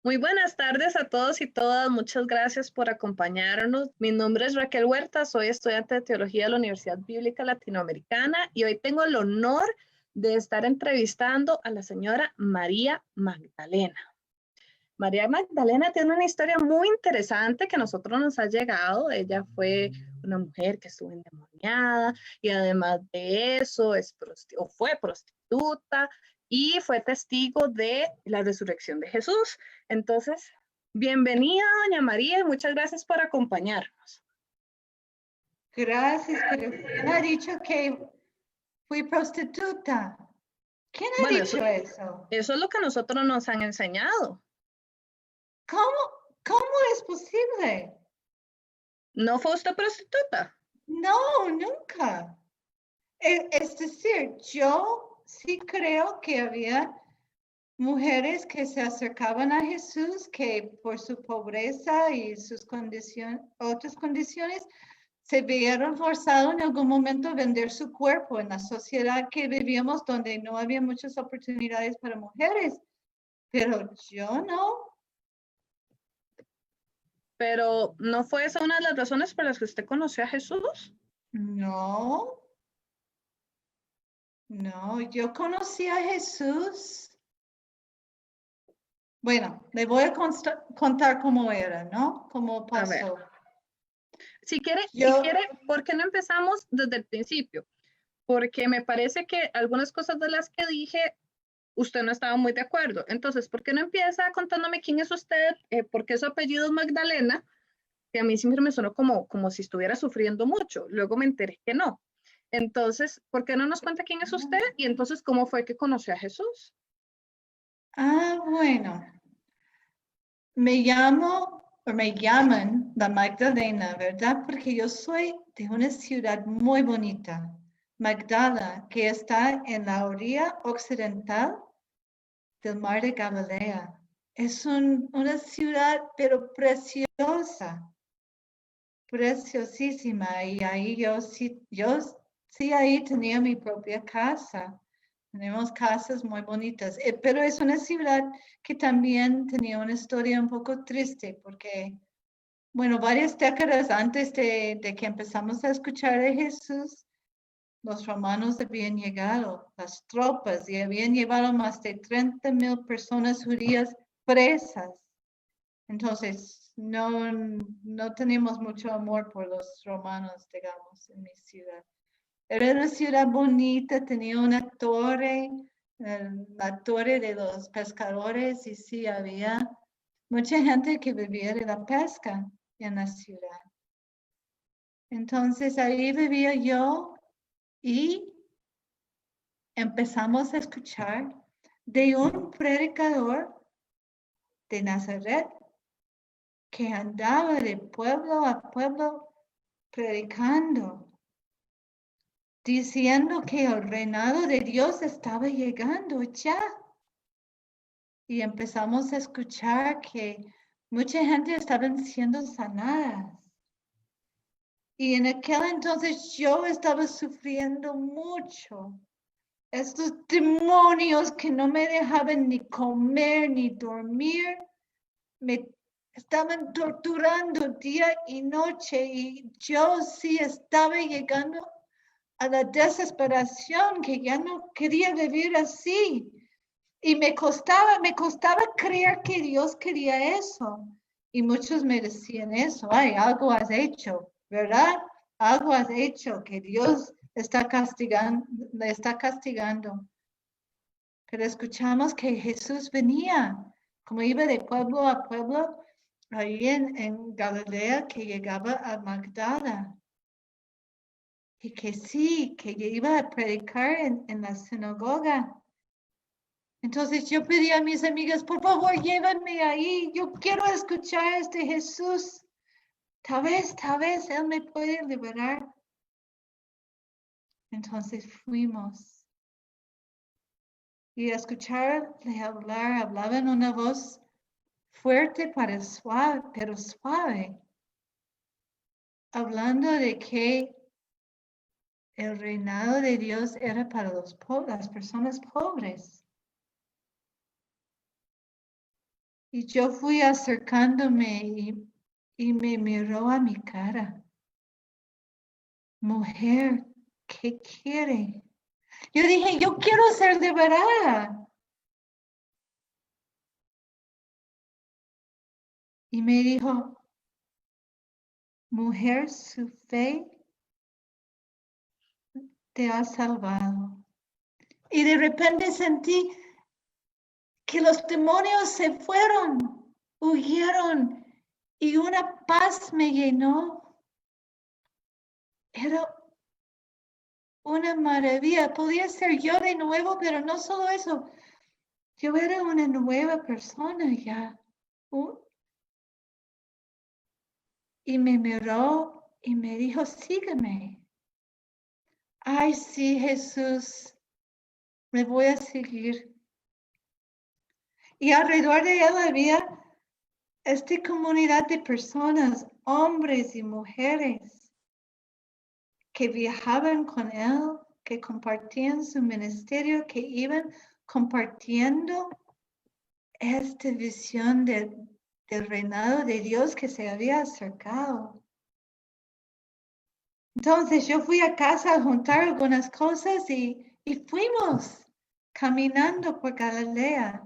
Muy buenas tardes a todos y todas. Muchas gracias por acompañarnos. Mi nombre es Raquel Huerta, soy estudiante de Teología de la Universidad Bíblica Latinoamericana y hoy tengo el honor de estar entrevistando a la señora María Magdalena. María Magdalena tiene una historia muy interesante que a nosotros nos ha llegado. Ella fue una mujer que estuvo endemoniada y además de eso fue prostituta y fue testigo de la resurrección de Jesús. Entonces, bienvenida, doña María, y muchas gracias por acompañarnos. Gracias, pero ¿quién ha dicho que fui prostituta? ¿Quién ha Bueno, dicho eso? eso es lo que nosotros nos han enseñado. ¿Cómo es posible? ¿No fue usted prostituta? No, nunca. Es decir, yo sí creo que había mujeres que se acercaban a Jesús que por su pobreza y sus otras condiciones, se vieron forzados en algún momento a vender su cuerpo en la sociedad que vivíamos donde no había muchas oportunidades para mujeres. Pero yo no. Pero ¿no fue esa una de las razones por las que usted conoció a Jesús? No, yo conocí a Jesús. Bueno, le voy a contar cómo era, ¿no? Cómo pasó. Si quiere, Yo, ¿por qué no empezamos desde el principio? Porque me parece que algunas cosas de las que dije, usted no estaba muy de acuerdo. Entonces, ¿por qué no empieza contándome quién es usted? ¿Por qué su apellido es Magdalena? Que a mí siempre me sonó como si estuviera sufriendo mucho. Luego me enteré que no. Entonces, ¿por qué no nos cuenta quién es usted? Y entonces, ¿cómo fue que conoció a Jesús? bueno, me llaman la Magdalena, ¿verdad? Porque yo soy de una ciudad muy bonita, Magdala, que está en la orilla occidental del mar de Galilea. Es una ciudad, pero preciosa, preciosísima. Y ahí yo sí ahí tenía mi propia casa. Tenemos casas muy bonitas, pero es una ciudad que también tenía una historia un poco triste porque, bueno, varias décadas antes de que empezamos a escuchar de Jesús, los romanos habían llegado, las tropas, y habían llevado más de 30,000 personas judías presas. Entonces, no tenemos mucho amor por los romanos, digamos, en mi ciudad. Era una ciudad bonita, tenía una torre, la torre de los pescadores, y sí, había mucha gente que vivía de la pesca en la ciudad. Entonces, ahí vivía yo y empezamos a escuchar de un predicador de Nazaret que andaba de pueblo a pueblo predicando, diciendo que el reinado de Dios estaba llegando ya. Y empezamos a escuchar que mucha gente estaba siendo sanadas. Y en aquel entonces yo estaba sufriendo mucho. Estos demonios que no me dejaban ni comer ni dormir, me estaban torturando día y noche, y yo sí estaba llegando a la desesperación que ya no quería vivir así. Y me costaba creer que Dios quería eso. Y muchos me decían eso, ay, algo has hecho, ¿verdad? Algo has hecho que Dios le está castigando. Pero escuchamos que Jesús venía, como iba de pueblo a pueblo, ahí en Galilea, que llegaba a Magdala. Y que sí, que iba a predicar en la sinagoga. Entonces yo pedí a mis amigas, por favor, llévenme ahí. Yo quiero escuchar a este Jesús. Tal vez Él me puede liberar. Entonces fuimos. Y escucharle hablar, hablaba en una voz fuerte pero suave. Hablando de que el reinado de Dios era para las personas pobres. Y yo fui acercándome y me miró a mi cara. Mujer, ¿qué quiere? Yo dije, yo quiero ser liberada. Y me dijo, mujer, su fe te ha salvado. Y de repente sentí que los demonios se fueron, huyeron y una paz me llenó. Era una maravilla. Podía ser yo de nuevo, pero no solo eso. Yo era una nueva persona ya. Y me miró y me dijo, sígueme. Ay, sí, Jesús, me voy a seguir. Y alrededor de él había esta comunidad de personas, hombres y mujeres, que viajaban con él, que compartían su ministerio, que iban compartiendo esta visión del reinado de Dios que se había acercado. Entonces yo fui a casa a juntar algunas cosas y fuimos caminando por Galilea.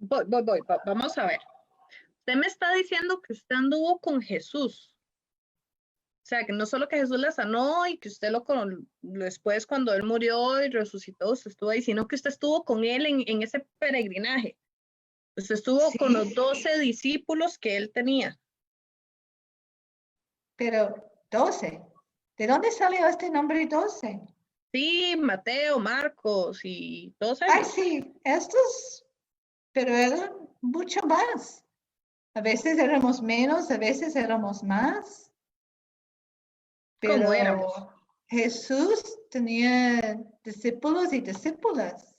Vamos a ver. Usted me está diciendo que usted anduvo con Jesús. O sea, que no solo que Jesús la sanó y que usted después cuando él murió y resucitó, usted estuvo ahí, sino que usted estuvo con él en ese peregrinaje. Usted estuvo con los 12 discípulos que él tenía. Pero 12. ¿De dónde salió este nombre 12? Sí, Mateo, Marcos y todos Ay, ellos. sí, estos, pero eran mucho más. A veces éramos menos, a veces éramos más. ¿Cómo Pero éramos? Jesús tenía discípulos y discípulas.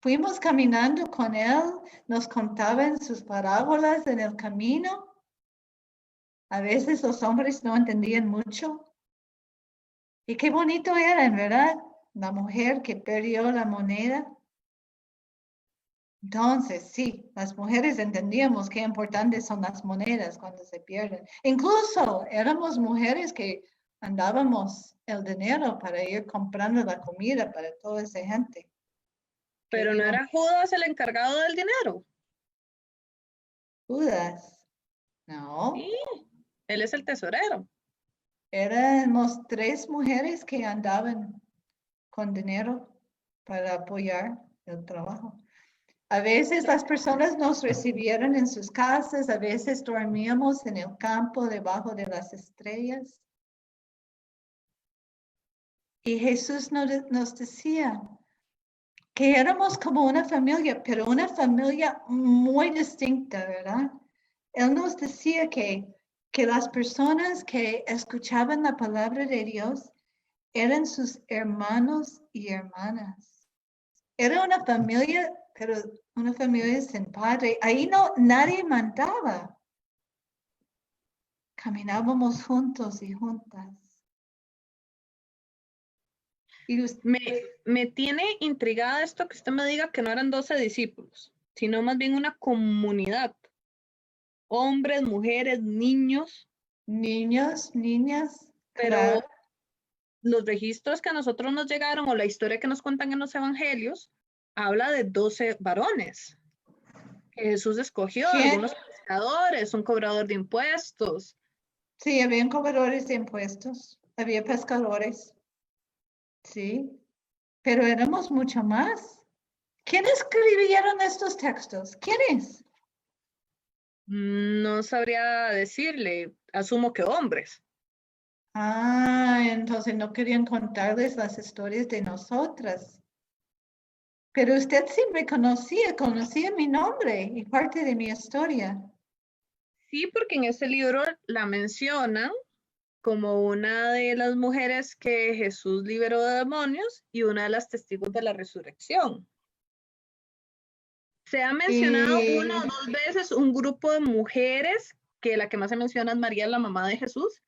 Fuimos caminando con él, nos contaban sus parábolas en el camino. A veces los hombres no entendían mucho. Y qué bonito eran, ¿verdad? La mujer que perdió la moneda. Entonces, sí, las mujeres entendíamos qué importantes son las monedas cuando se pierden. Incluso éramos mujeres que andábamos el dinero para ir comprando la comida para toda esa gente. Pero no era Judas el encargado del dinero. Judas, no. Sí, él es el tesorero. Éramos 3 mujeres que andaban con dinero para apoyar el trabajo. A veces las personas nos recibieron en sus casas, a veces dormíamos en el campo debajo de las estrellas. Y Jesús nos decía que éramos como una familia, pero una familia muy distinta, ¿verdad? Él nos decía que las personas que escuchaban la palabra de Dios eran sus hermanos y hermanas. Era una familia, pero una familia sin padre. Ahí no, nadie mandaba. Caminábamos juntos y juntas. Y Me tiene intrigada esto que usted me diga que no eran 12 discípulos, sino más bien una comunidad. Hombres, mujeres, niños. niños, niñas, Pero claro. los registros que a nosotros nos llegaron o la historia que nos cuentan en los evangelios habla de 12 varones que Jesús escogió, algunos pescadores, un cobrador de impuestos. Sí, habían cobradores de impuestos, había pescadores, sí, pero éramos mucho más. ¿Quiénes escribieron estos textos? ¿Quiénes? No sabría decirle, asumo que hombres. Ah, entonces no querían contarles las historias de nosotras. Pero usted sí me conocía mi nombre y parte de mi historia. Sí, porque en ese libro la mencionan como una de las mujeres que Jesús liberó de demonios y una de las testigos de la resurrección. Se ha mencionado una o dos veces un grupo de mujeres, que la que más se menciona es María, la mamá de Jesús,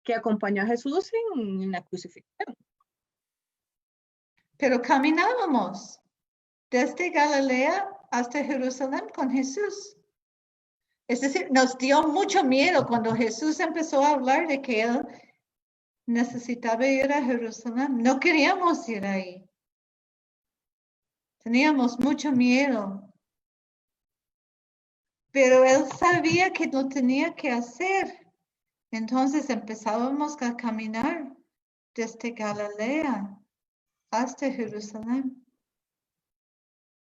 que acompañó a Jesús en la crucifixión. Pero caminábamos desde Galilea hasta Jerusalén con Jesús. Es decir, nos dio mucho miedo cuando Jesús empezó a hablar de que él necesitaba ir a Jerusalén. No queríamos ir ahí. Teníamos mucho miedo. Pero él sabía que lo tenía que hacer. Entonces empezábamos a caminar desde Galilea hasta Jerusalén.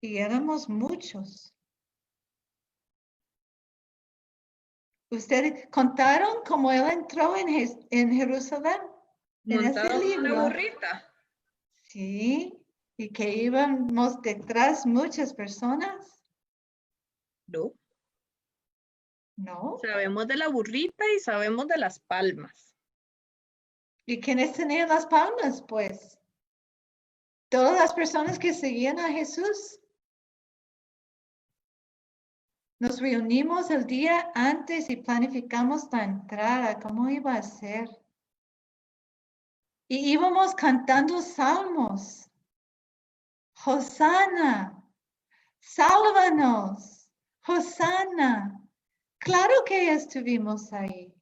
Y éramos muchos. ¿Ustedes contaron cómo él entró en Jerusalén? En ese Montado en una libro. burrita. Sí, y que íbamos detrás muchas personas. No. No. Sabemos de la burrita y sabemos de las palmas. ¿Y quiénes tenían las palmas, pues? Todas las personas que seguían a Jesús. Nos reunimos el día antes y planificamos la entrada, cómo iba a ser. Y íbamos cantando salmos. Hosanna, sálvanos, Hosanna. Claro que estuvimos ahí.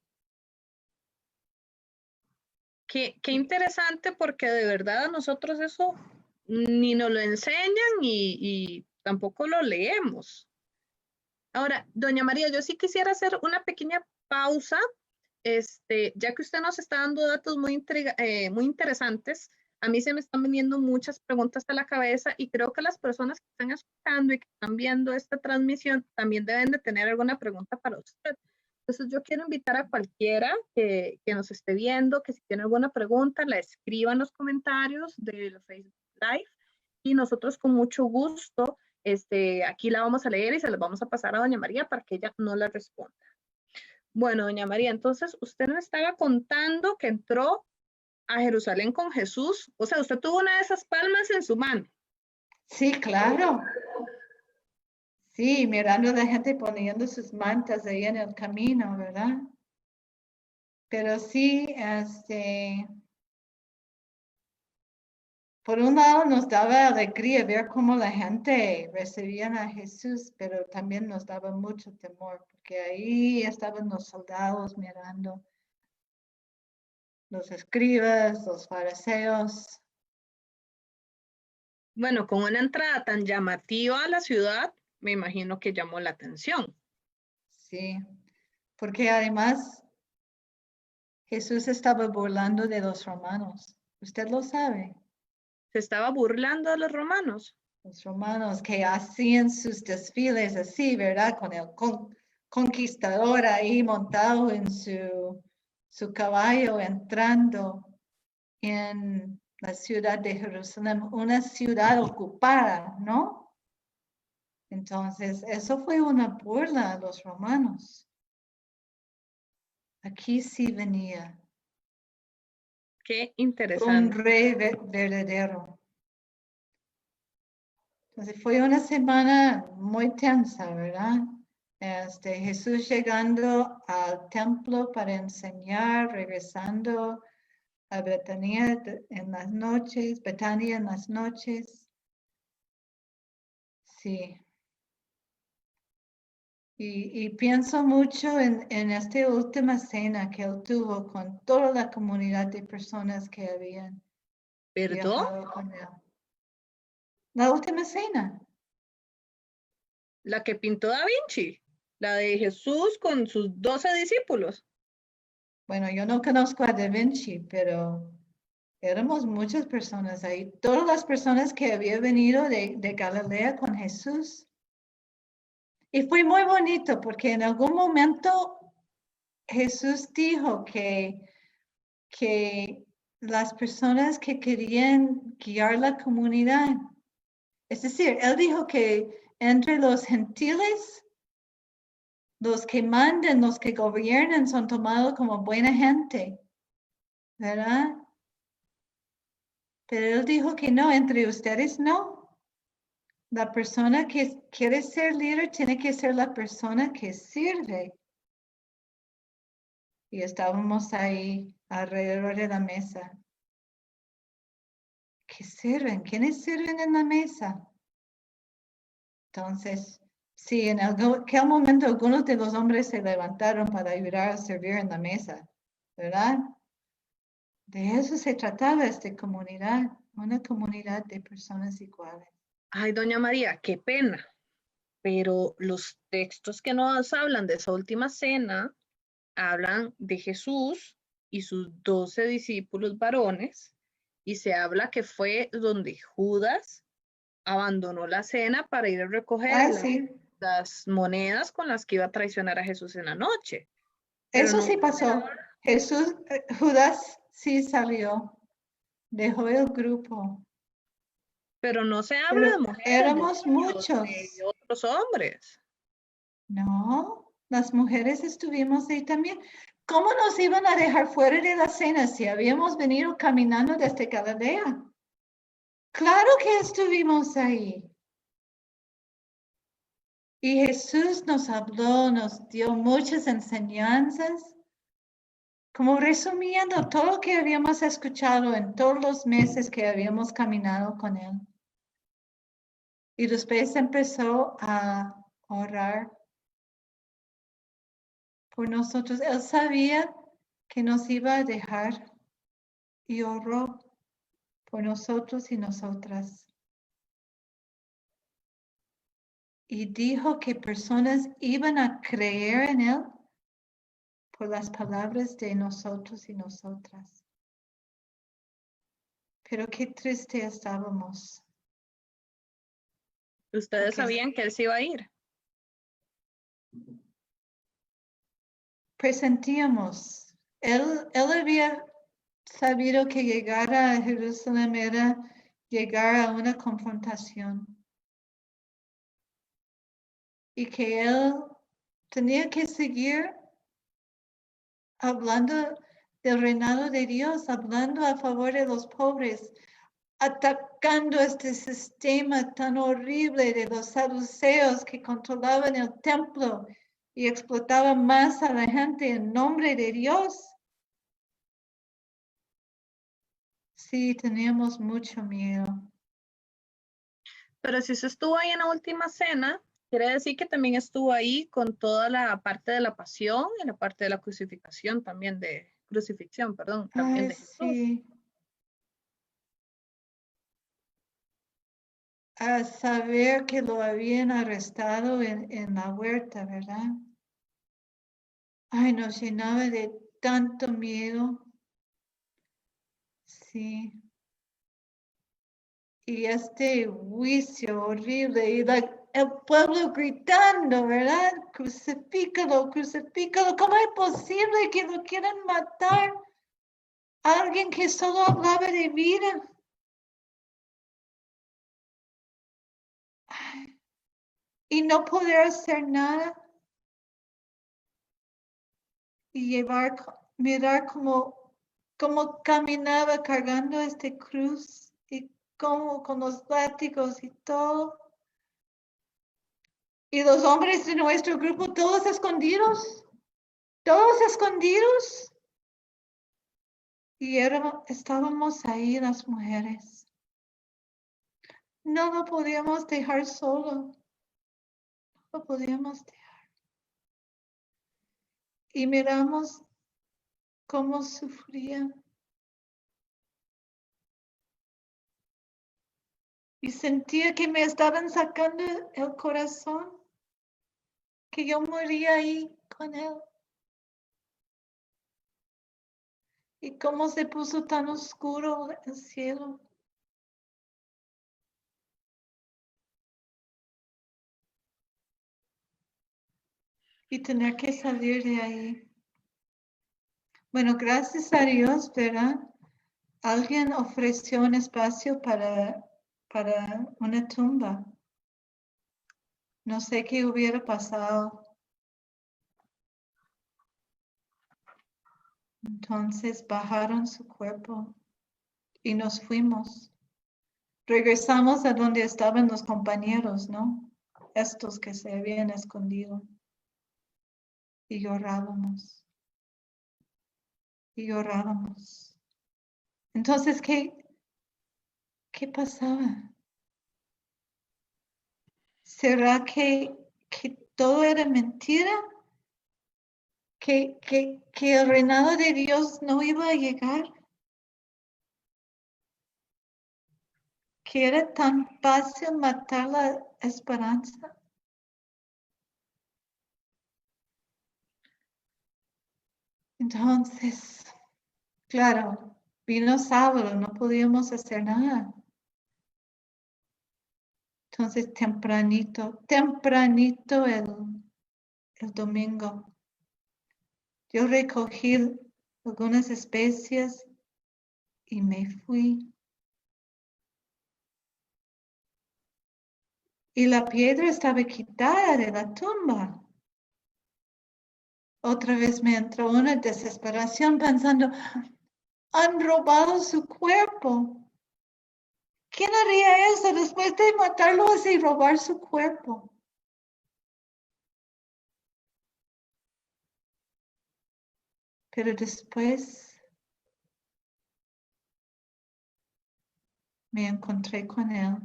Qué interesante porque de verdad a nosotros eso ni nos lo enseñan y tampoco lo leemos. Ahora, doña María, yo sí quisiera hacer una pequeña pausa, ya que usted nos está dando datos muy interesantes. A mí se me están viniendo muchas preguntas a la cabeza y creo que las personas que están escuchando y que están viendo esta transmisión también deben de tener alguna pregunta para usted. Entonces yo quiero invitar a cualquiera que nos esté viendo, que si tiene alguna pregunta, la escriba en los comentarios del Facebook Live y nosotros con mucho gusto aquí la vamos a leer y se las vamos a pasar a doña María para que ella no la responda. Bueno, doña María, entonces usted nos estaba contando que entró a Jerusalén con Jesús, o sea, usted tuvo una de esas palmas en su mano. Sí, claro. Sí, mirando a la gente poniendo sus mantas ahí en el camino, ¿verdad? Pero sí, por un lado nos daba alegría ver cómo la gente recibía a Jesús, pero también nos daba mucho temor, porque ahí estaban los soldados mirando, los escribas, los fariseos. Bueno, con una entrada tan llamativa a la ciudad, me imagino que llamó la atención. Sí, porque además Jesús estaba burlando de los romanos. Usted lo sabe. Se estaba burlando de los romanos. Los romanos que hacían sus desfiles así, ¿verdad? Con el conquistador ahí montado en su caballo entrando en la ciudad de Jerusalén, una ciudad ocupada, ¿no? Entonces, eso fue una burla a los romanos. Aquí sí venía Qué un interesante. rey verdadero. Entonces fue una semana muy tensa, ¿verdad? Jesús llegando al templo para enseñar, regresando a Betania en las noches, Betania en las noches. Sí. Y pienso mucho en esta última cena que él tuvo con toda la comunidad de personas que habían ¿Perdón? viajado con él. La última cena. La que pintó Da Vinci, la de Jesús con sus 12 discípulos. Bueno, yo no conozco a Da Vinci, pero éramos muchas personas ahí. Todas las personas que habían venido de Galilea con Jesús. Y fue muy bonito porque en algún momento Jesús dijo que las personas que querían guiar la comunidad, es decir, él dijo que entre los gentiles, los que mandan, los que gobiernan son tomados como buena gente, ¿verdad? Pero él dijo que no, entre ustedes no. La persona que quiere ser líder tiene que ser la persona que sirve. Y estábamos ahí alrededor de la mesa. ¿Qué sirven? ¿Quiénes sirven en la mesa? Entonces, sí, en aquel momento algunos de los hombres se levantaron para ayudar a servir en la mesa, ¿verdad? De eso se trataba esta comunidad, una comunidad de personas iguales. Ay, doña María, qué pena, pero los textos que nos hablan de esa última cena hablan de Jesús y sus 12 discípulos varones y se habla que fue donde Judas abandonó la cena para ir a recoger Sí, las monedas con las que iba a traicionar a Jesús en la noche. Pero eso no, sí pasó. Jesús, Judas sí salió, dejó el grupo, pero no se habla de pero mujeres, de éramos niños, muchos. de otros hombres. No, las mujeres estuvimos ahí también. ¿Cómo nos iban a dejar fuera de la cena si habíamos venido caminando desde Galilea? Claro que estuvimos ahí. Y Jesús nos habló, nos dio muchas enseñanzas, como resumiendo todo lo que habíamos escuchado en todos los meses que habíamos caminado con Él. Y después empezó a orar por nosotros. Él sabía que nos iba a dejar y oró por nosotros y nosotras. Y dijo que personas iban a creer en Él por las palabras de nosotros y nosotras. Pero qué triste estábamos. Ustedes Porque sabían que él se iba a ir. presentíamos. Él había sabido que llegar a Jerusalén era llegar a una confrontación. Y que él tenía que seguir hablando del reinado de Dios, hablando a favor de los pobres, atacando este sistema tan horrible de los saduceos que controlaban el templo y explotaban más a la gente en nombre de Dios. Sí, teníamos mucho miedo. Pero si se estuvo ahí en la última cena, quiere decir que también estuvo ahí con toda la parte de la pasión y la parte de la crucificación también perdón, también Ay, de Jesús. sí. A saber que lo habían arrestado en la huerta, ¿verdad? Ay, nos llenaba de tanto miedo. Sí. Y este juicio horrible y el pueblo gritando, ¿verdad? Crucifícalo, crucifícalo. ¿Cómo es posible que lo quieran matar? Alguien que solo hablaba de vida. Ay, y no poder hacer nada. Y mirar cómo caminaba cargando este cruz y cómo con los látigos y todo. Y los hombres de nuestro grupo, todos escondidos. Y estábamos ahí las mujeres. No lo podíamos dejar solo. No lo podíamos dejar. Y miramos cómo sufría. Y sentía que me estaban sacando el corazón. Que yo moría ahí con él. Y cómo se puso tan oscuro el cielo. Y tener que salir de ahí. Bueno, gracias a Dios, ¿verdad? Alguien ofreció un espacio para una tumba. No sé qué hubiera pasado. Entonces bajaron su cuerpo y nos fuimos. Regresamos a donde estaban los compañeros, ¿no? Estos que se habían escondido. Y llorábamos. Y llorábamos. Entonces, ¿qué pasaba? ¿Será que todo era mentira? ¿Que el reinado de Dios no iba a llegar? ¿Que era tan fácil matar la esperanza? Entonces, claro, vino sábado, no podíamos hacer nada. Entonces, tempranito el domingo, yo recogí algunas especies y me fui. Y la piedra estaba quitada de la tumba. Otra vez me entró una desesperación pensando, han robado su cuerpo. ¿Quién haría eso después de matarlo y robar su cuerpo? Pero después me encontré con él.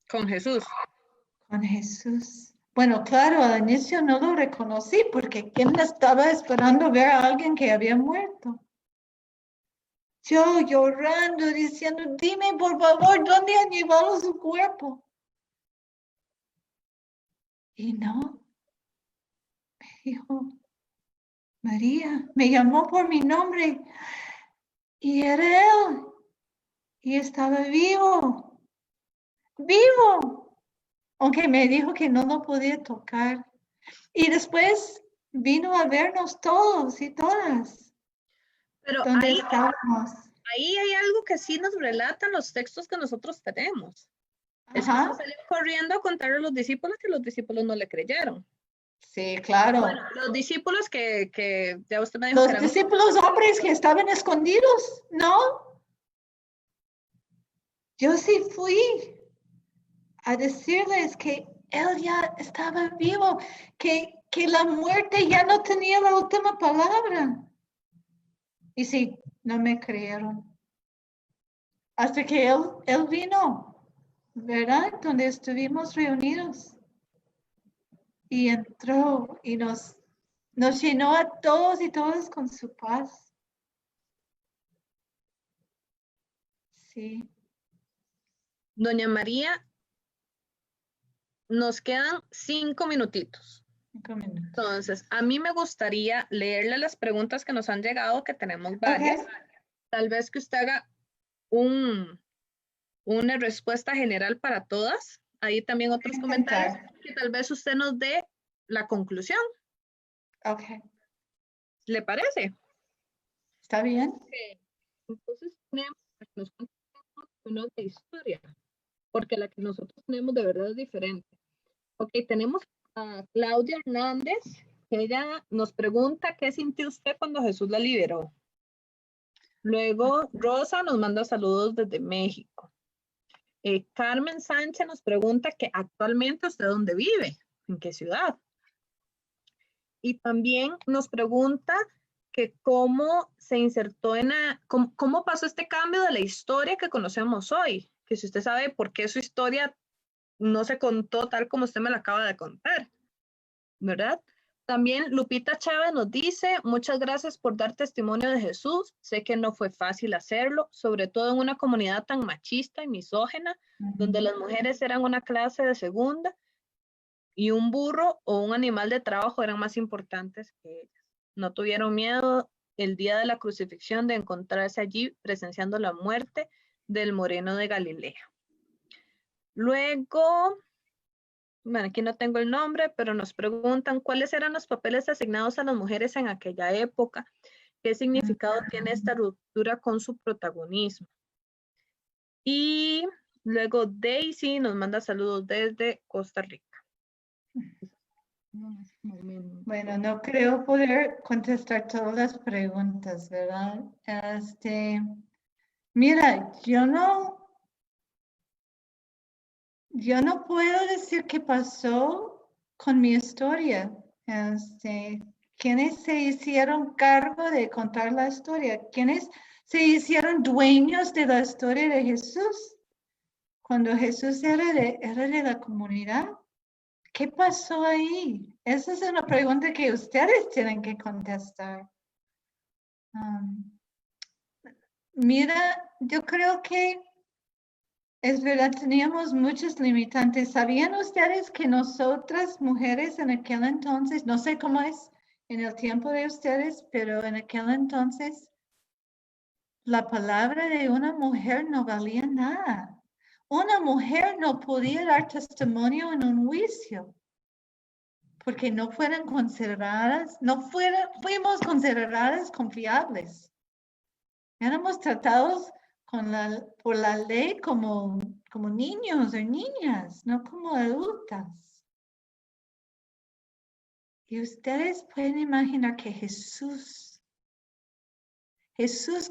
Con Jesús. Con Jesús. Bueno, claro, al inicio no lo reconocí porque ¿quién estaba esperando ver a alguien que había muerto? Yo llorando, diciendo, dime por favor, ¿dónde han llevado su cuerpo? Y no, me dijo, María, me llamó por mi nombre y era él. Y estaba vivo, vivo. Aunque me dijo que no lo podía tocar. Y después vino a vernos todos y todas. Pero ¿Dónde estábamos? ahí hay algo que sí nos relatan los textos que nosotros tenemos. Es que Ajá. se salió corriendo a contarle a los discípulos que los discípulos no le creyeron. Sí, claro. Bueno, los discípulos que ya usted me dijo Los que eran discípulos hombres que estaban escondidos, ¿no? Yo sí fui a decirles que él ya estaba vivo, que la muerte ya no tenía la última palabra. Y sí, no me creyeron. Hasta que él vino, ¿verdad? Donde estuvimos reunidos. Y entró y nos llenó a todos y todas con su paz. Sí. Doña María, nos quedan 5 minutitos. 5 minutos. Entonces, a mí me gustaría leerle las preguntas que nos han llegado, que tenemos varias. Okay. Tal vez que usted haga una respuesta general para todas. Ahí también otros comentarios que tal vez usted nos dé la conclusión. Ok. ¿Le parece? ¿Está bien? Okay. Entonces tenemos una de historia, porque la que nosotros tenemos de verdad es diferente. Ok, tenemos a Claudia Hernández, que ella nos pregunta qué sintió usted cuando Jesús la liberó. Luego Rosa nos manda saludos desde México. Carmen Sánchez nos pregunta que actualmente usted dónde vive, en qué ciudad. Y también nos pregunta que cómo se insertó cómo pasó este cambio de la historia que conocemos hoy, que si usted sabe por qué su historia no se contó tal como usted me la acaba de contar, ¿verdad? También Lupita Chávez nos dice, muchas gracias por dar testimonio de Jesús. Sé que no fue fácil hacerlo, sobre todo en una comunidad tan machista y misógena, donde las mujeres eran una clase de segunda y un burro o un animal de trabajo eran más importantes que ellas. No tuvieron miedo el día de la crucifixión de encontrarse allí presenciando la muerte del moreno de Galilea. Luego, bueno, aquí no tengo el nombre, pero nos preguntan cuáles eran los papeles asignados a las mujeres en aquella época, qué significado tiene esta ruptura con su protagonismo. Y luego Daisy nos manda saludos desde Costa Rica. Bueno, no creo poder contestar todas las preguntas, ¿verdad? Mira, yo no puedo decir qué pasó con mi historia. ¿Quiénes se hicieron cargo de contar la historia? ¿Quiénes se hicieron dueños de la historia de Jesús? cuando Jesús era de la comunidad, ¿qué pasó ahí? Esa es una pregunta que ustedes tienen que contestar. Mira, yo creo que es verdad, teníamos muchos limitantes. ¿Sabían ustedes que nosotras mujeres en aquel entonces, no sé cómo es en el tiempo de ustedes, pero en aquel entonces la palabra de una mujer no valía nada? Una mujer no podía dar testimonio en un juicio porque no fueron consideradas, fuimos consideradas confiables. Éramos tratados por la ley como niños o niñas, no como adultas. Y ustedes pueden imaginar que Jesús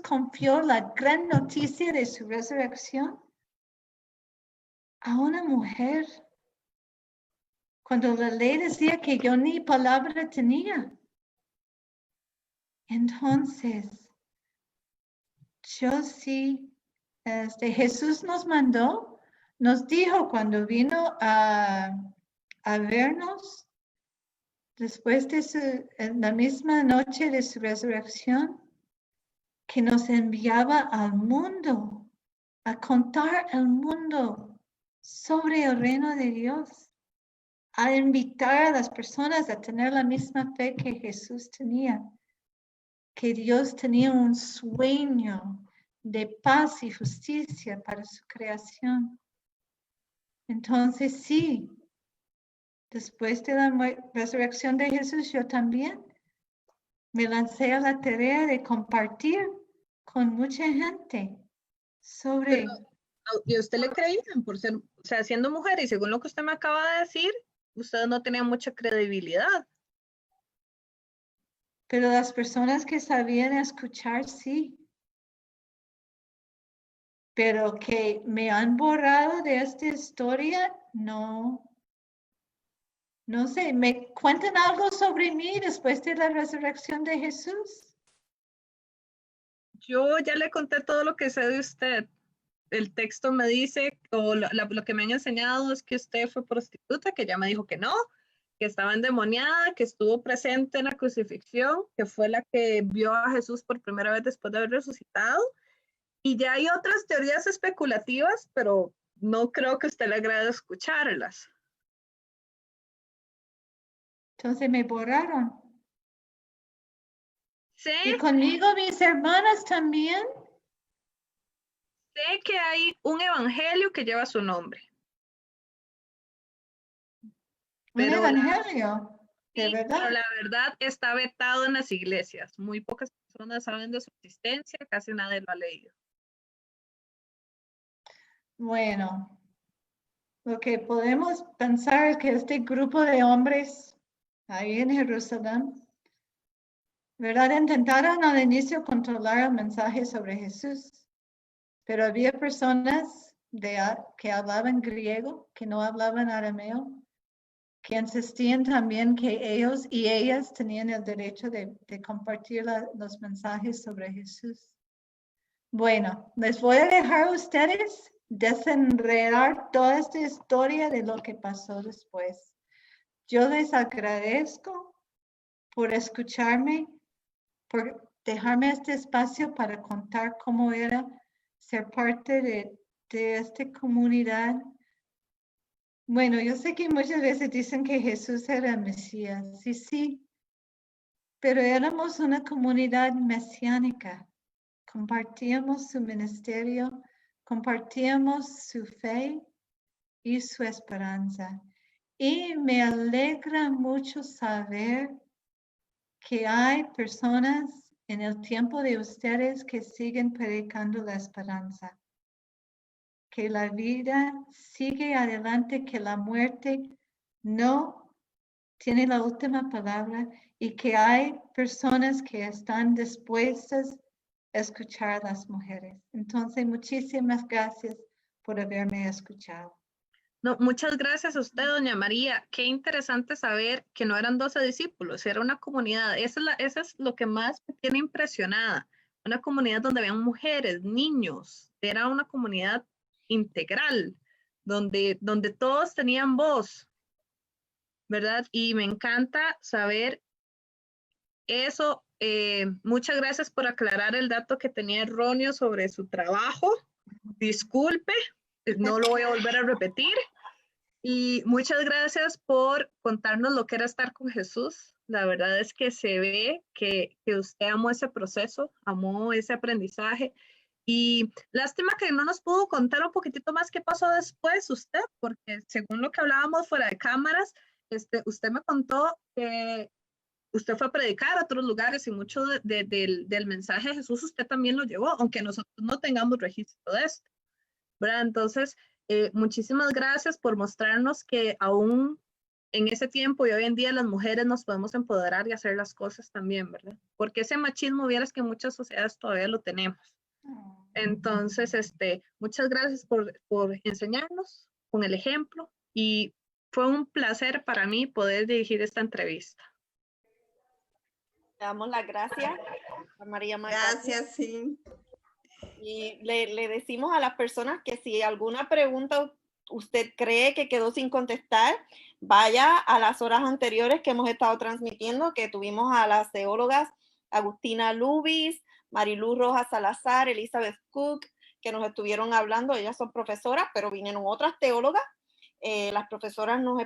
confió la gran noticia de su resurrección a una mujer, cuando la ley decía que yo ni palabra tenía. Entonces, yo sí, Jesús nos mandó, nos dijo cuando vino a vernos, después de en la misma noche de su resurrección, que nos enviaba al mundo, a contar al mundo sobre el reino de Dios, a invitar a las personas a tener la misma fe que Jesús tenía, que Dios tenía un sueño de paz y justicia para su creación. Entonces sí, después de la resurrección de Jesús, yo también me lancé a la tarea de compartir con mucha gente sobre... ¿Y a usted le creían por ser, o sea, siendo mujer? Y según lo que usted me acaba de decir, usted no tenía mucha credibilidad. Pero las personas que sabían escuchar, sí. Pero que me han borrado de esta historia, no. No sé, ¿me cuentan algo sobre mí después de la resurrección de Jesús? Yo ya le conté todo lo que sé de usted. El texto me dice, o lo que me han enseñado es que usted fue prostituta, que ya me dijo que no, que estaba endemoniada, que estuvo presente en la crucifixión, que fue la que vio a Jesús por primera vez después de haber resucitado. Y ya hay otras teorías especulativas, pero no creo que a usted le agrade escucharlas. Entonces me borraron. Sé, Y conmigo mis hermanas también. sé que hay un evangelio que lleva su nombre. Un Pero evangelio, de sí, verdad. pero la verdad está vetado en las iglesias. Muy pocas personas saben de su existencia, casi nadie lo ha leído. Bueno, lo que podemos pensar es que este grupo de hombres ahí en Jerusalén, ¿verdad? Intentaron al inicio controlar el mensaje sobre Jesús, pero había personas que hablaban griego, que no hablaban arameo, que insistían también que ellos y ellas tenían el derecho de compartir los mensajes sobre Jesús. Bueno, les voy a dejar a ustedes desenredar toda esta historia de lo que pasó después. Yo les agradezco por escucharme, por dejarme este espacio para contar cómo era ser parte de esta comunidad. Bueno, yo sé que muchas veces dicen que Jesús era el Mesías, sí, pero éramos una comunidad mesiánica. Compartíamos su ministerio, compartíamos su fe y su esperanza. Y me alegra mucho saber que hay personas en el tiempo de ustedes que siguen predicando la esperanza. Que la vida sigue adelante, que la muerte no tiene la última palabra y que hay personas que están dispuestas a escuchar a las mujeres. Entonces, muchísimas gracias por haberme escuchado. No, muchas gracias a usted, doña María. Qué interesante saber que no eran 12 discípulos, era una comunidad. Eso es lo que más me tiene impresionada. Una comunidad donde habían mujeres, niños. Era una comunidad integral. donde todos tenían voz, ¿verdad? Y me encanta saber eso. Muchas gracias por aclarar el dato que tenía erróneo sobre su trabajo. Disculpe, no lo voy a volver a repetir. Y muchas gracias por contarnos lo que era estar con Jesús. La verdad es que se ve que usted amó ese proceso, amó ese aprendizaje. Y lástima que no nos pudo contar un poquitito más qué pasó después usted, porque según lo que hablábamos fuera de cámaras, usted me contó que usted fue a predicar a otros lugares y mucho del mensaje de Jesús usted también lo llevó, aunque nosotros no tengamos registro de esto, ¿verdad? Entonces, muchísimas gracias por mostrarnos que aún en ese tiempo y hoy en día las mujeres nos podemos empoderar y hacer las cosas también, ¿verdad? Porque ese machismo, vieras que en muchas sociedades todavía lo tenemos. Entonces, muchas gracias por enseñarnos con el ejemplo y fue un placer para mí poder dirigir esta entrevista. Le damos las gracias a María Magdalena. Gracias, sí. Y le decimos a las personas que si alguna pregunta usted cree que quedó sin contestar, vaya a las horas anteriores que hemos estado transmitiendo, que tuvimos a las teólogas Agustina Lubis, Marilú Rojas Salazar, Elizabeth Cook, que nos estuvieron hablando. Ellas son profesoras, pero vinieron otras teólogas. Las profesoras nos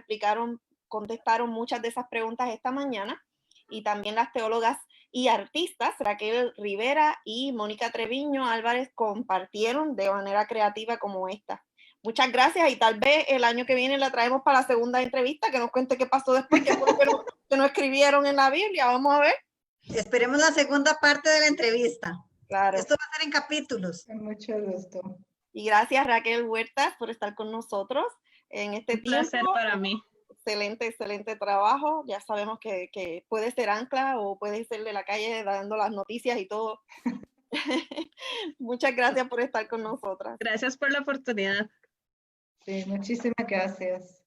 contestaron muchas de esas preguntas esta mañana. Y también las teólogas y artistas, Raquel Rivera y Mónica Treviño Álvarez, compartieron de manera creativa como esta. Muchas gracias y tal vez el año que viene la traemos para la segunda entrevista, que nos cuente qué pasó después, que no escribieron en la Biblia. Vamos a ver. Esperemos la segunda parte de la entrevista. Claro. Esto va a ser en capítulos. Con mucho gusto. Y gracias Raquel Huertas por estar con nosotros en este tiempo. Un placer para mí. Excelente trabajo. Ya sabemos que puede ser ancla o puede ser de la calle dando las noticias y todo. Muchas gracias por estar con nosotras. Gracias por la oportunidad. Sí, muchísimas gracias.